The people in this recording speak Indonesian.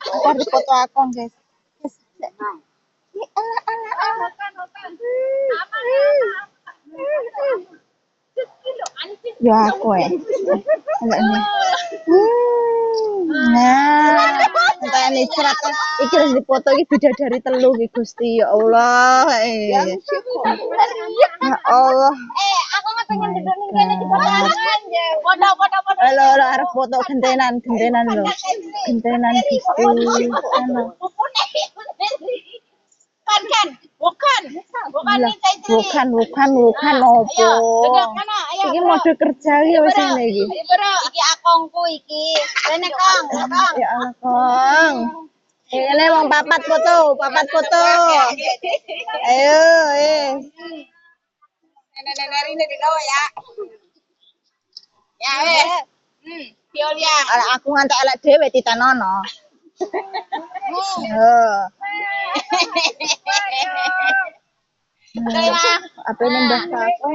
Aku harus foto akun, guys. Ya aku ya. Nah, entah ini cerat iki harus dipoto iki bidadari telu iki Gusti. Ya Allah. Ya Allah. Aku nggak pengen duduk ning kene di aja. Foto. Halo, arep foto gentenan lho. Gentenan Gusti. Bukan opo. Iki mode kerja iki wis ngene iki. Iki akongku iki. Rene Kong. Ya Allah, Kong. Ini wong papat foto. Ayo, Nenek ini di bawah ya. Ya wes. Violia. Aku ngantuk elek dhewe titanono. Yo. Apa nembah aku?